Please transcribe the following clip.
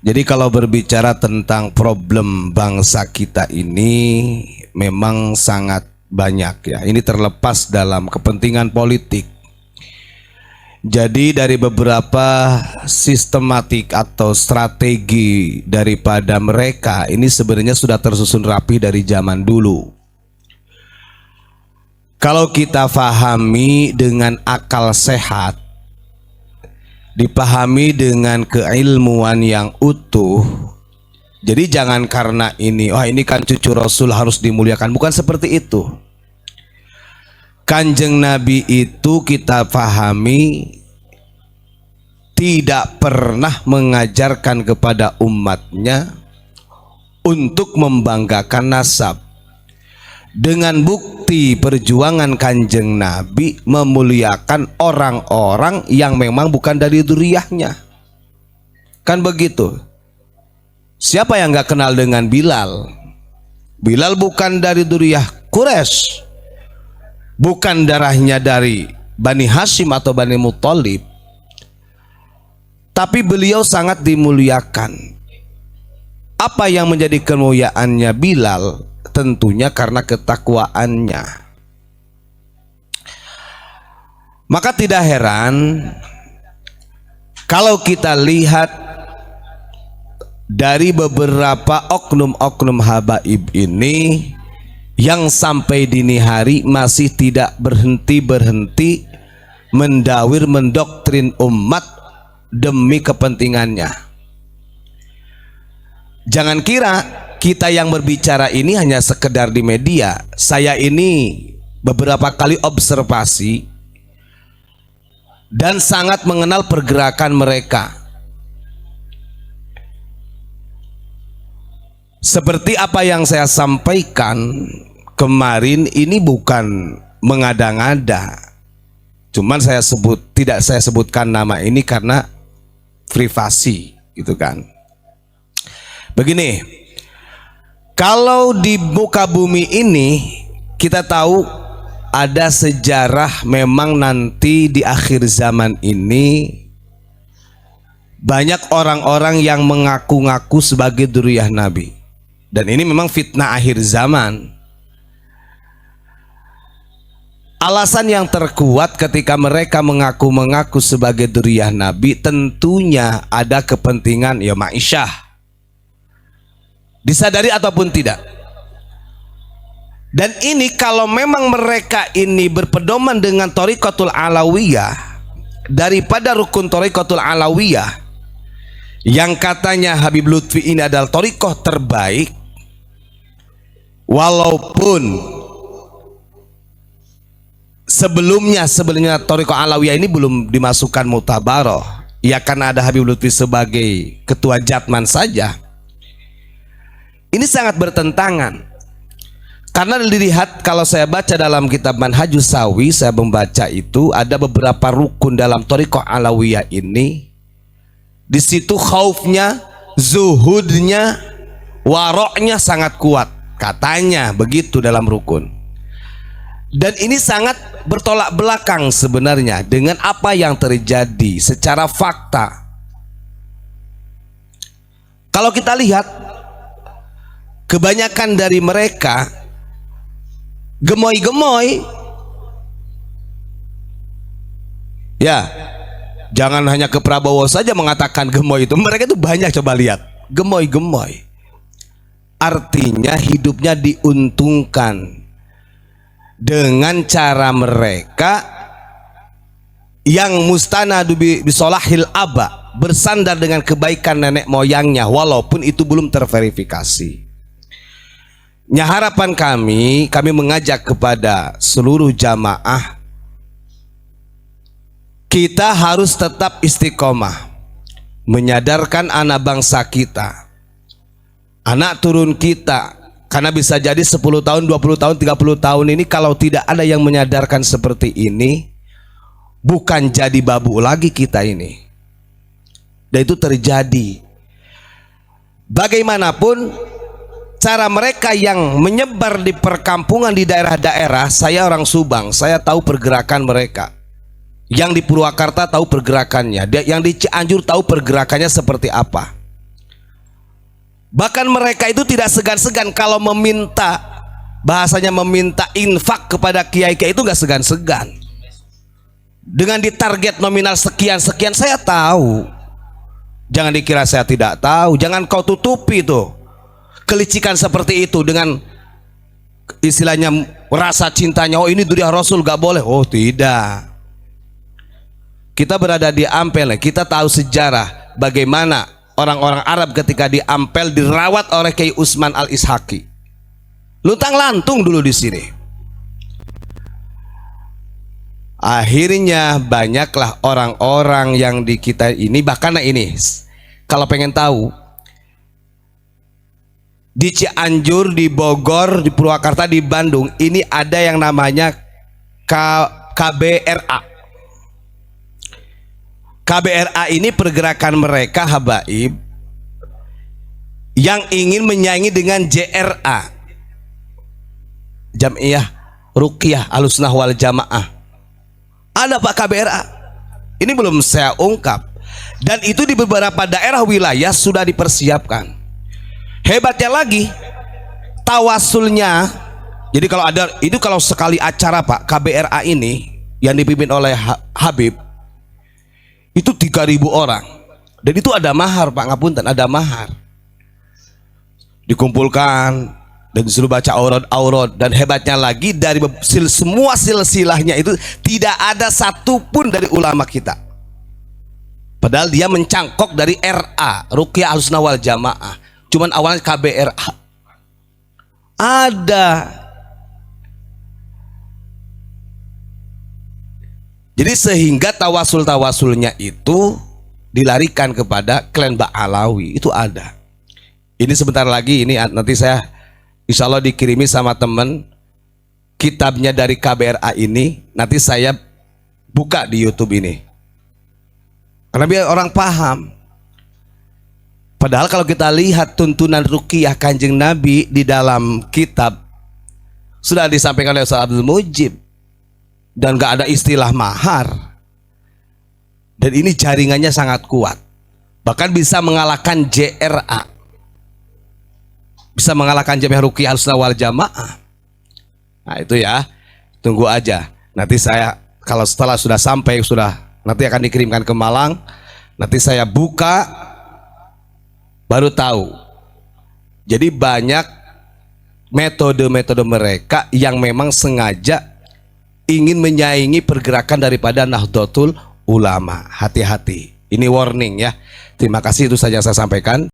Jadi kalau berbicara tentang problem bangsa kita ini memang sangat banyak ya. Ini terlepas dalam kepentingan politik. Jadi dari beberapa sistematik atau strategi daripada mereka ini sebenarnya sudah tersusun rapi dari zaman dulu. Kalau kita pahami dengan akal sehat, dipahami dengan keilmuan yang utuh, jadi jangan karena ini, wah ini kan cucu Rasul harus dimuliakan, bukan seperti itu. Kanjeng Nabi itu kita pahami tidak pernah mengajarkan kepada umatnya untuk membanggakan nasab. Dengan bukti perjuangan Kanjeng Nabi memuliakan orang-orang yang memang bukan dari dzurriyyahnya. Kan begitu. Siapa yang gak kenal dengan Bilal? Bilal bukan dari dzurriyyah Quraisy, bukan darahnya dari Bani Hashim atau Bani Muthalib, tapi beliau sangat dimuliakan. Apa yang menjadi kemuliaannya Bilal? Tentunya karena ketakwaannya. Maka tidak heran kalau kita lihat dari beberapa oknum-oknum habaib ini yang sampai dini hari masih tidak berhenti mendawir mendoktrin umat demi kepentingannya. Jangan kira kita yang berbicara ini hanya sekedar di media. Saya ini beberapa kali observasi dan sangat mengenal pergerakan mereka. Seperti apa yang saya sampaikan kemarin, ini bukan mengada-ngada. Cuman tidak saya sebutkan nama ini karena privasi, gitu kan. Begini, kalau di muka bumi ini kita tahu ada sejarah, memang nanti di akhir zaman ini banyak orang-orang yang mengaku-ngaku sebagai dzurriyyah Nabi. Dan ini memang fitnah akhir zaman. Alasan yang terkuat ketika mereka mengaku-mengaku sebagai dzurriyyah Nabi, tentunya ada kepentingan ya ma'isyah. Disadari ataupun tidak. Dan ini kalau memang mereka ini berpedoman dengan Thariqatul Alawiyah, daripada rukun Thariqatul Alawiyah yang katanya Habib Lutfi ini adalah thariqah terbaik, walaupun sebelumnya Thariqah Alawiyah ini belum dimasukkan Mutabaroh, ya karena ada Habib Lutfi sebagai ketua Jatman saja. Ini sangat bertentangan. Karena dilihat, kalau saya baca dalam kitab Manhajus Sawi, saya membaca itu ada beberapa rukun dalam Thariqah Alawiyah ini. Di situ khaufnya, zuhudnya, waroknya sangat kuat. Katanya begitu dalam rukun. Dan ini sangat bertolak belakang sebenarnya dengan apa yang terjadi secara fakta. Kalau kita lihat, kebanyakan dari mereka gemoy-gemoy. Ya, jangan hanya ke Prabowo saja mengatakan gemoy itu. Mereka itu banyak, coba lihat. Gemoy-gemoy. Artinya hidupnya diuntungkan dengan cara mereka yang mustanadu bisolahil aba, bersandar dengan kebaikan nenek moyangnya, walaupun itu belum terverifikasi. Harapan kami mengajak kepada seluruh jamaah, kita harus tetap istiqomah, menyadarkan anak bangsa kita, anak turun kita, karena bisa jadi 10 tahun, 20 tahun, 30 tahun ini kalau tidak ada yang menyadarkan seperti ini, bukan jadi babu lagi kita ini. Dan itu terjadi. Bagaimanapun cara mereka yang menyebar di perkampungan di daerah-daerah, saya orang Subang, saya tahu pergerakan mereka. Yang di Purwakarta tahu pergerakannya, yang di Cianjur tahu pergerakannya seperti apa. Bahkan mereka itu tidak segan-segan kalau meminta, bahasanya meminta infak kepada kiai-kiai itu nggak segan-segan. Dengan ditarget nominal sekian-sekian, saya tahu. Jangan dikira saya tidak tahu. Jangan kau tutupi tuh kelicikan seperti itu dengan istilahnya rasa cintanya. Oh ini duri Rasul gak boleh. Oh tidak. Kita berada di Ampel, kita tahu sejarah bagaimana orang-orang Arab ketika di Ampel dirawat oleh Kiai Utsman Al-Ishaqi. Luntang lantung dulu di sini. Akhirnya banyaklah orang-orang yang di kita ini, bahkan ini kalau pengen tahu, di Cianjur, di Bogor, di Purwakarta, di Bandung ini ada yang namanya KBRA. KBRA ini pergerakan mereka habaib yang ingin menyaingi dengan JRA, Jam'iyah Ruqyah Ahlussunnah wal Jamaah. Ada Pak KBRA, ini belum saya ungkap, dan itu di beberapa daerah wilayah sudah dipersiapkan. Hebatnya lagi tawasulnya. Jadi kalau ada itu, kalau sekali acara Pak KBRA ini yang dipimpin oleh Habib itu 3.000 orang, dan itu ada mahar Pak, ngapunten, ada mahar dikumpulkan dan disuruh baca aurat. Dan hebatnya lagi dari semua silsilahnya itu tidak ada satupun dari ulama kita, padahal dia mencangkok dari RA Ruqyah Ahlussunnah wal Jamaah, cuman awalnya KBRA ada. Jadi sehingga tawasul-tawasulnya itu dilarikan kepada klan Ba'alawi, itu ada. Ini sebentar lagi, ini nanti saya insya Allah dikirimi sama temen kitabnya dari KBRA ini, nanti saya buka di YouTube ini karena biar orang paham. Padahal kalau kita lihat tuntunan Ruqyah Kanjeng Nabi di dalam kitab sudah disampaikan oleh Ustaz Abdul Mujib, dan gak ada istilah mahar, dan ini jaringannya sangat kuat, bahkan bisa mengalahkan JRA, bisa mengalahkan Jam'iyah Ruqyah Ahlussunnah wal Jamaah. Nah itu ya, tunggu aja. Nanti saya kalau setelah sudah sampai, nanti akan dikirimkan ke Malang, nanti saya buka baru tahu. Jadi banyak metode-metode mereka yang memang sengaja ingin menyaingi pergerakan daripada Nahdlatul Ulama. Hati-hati, ini warning ya. Terima kasih, itu saja yang saya sampaikan.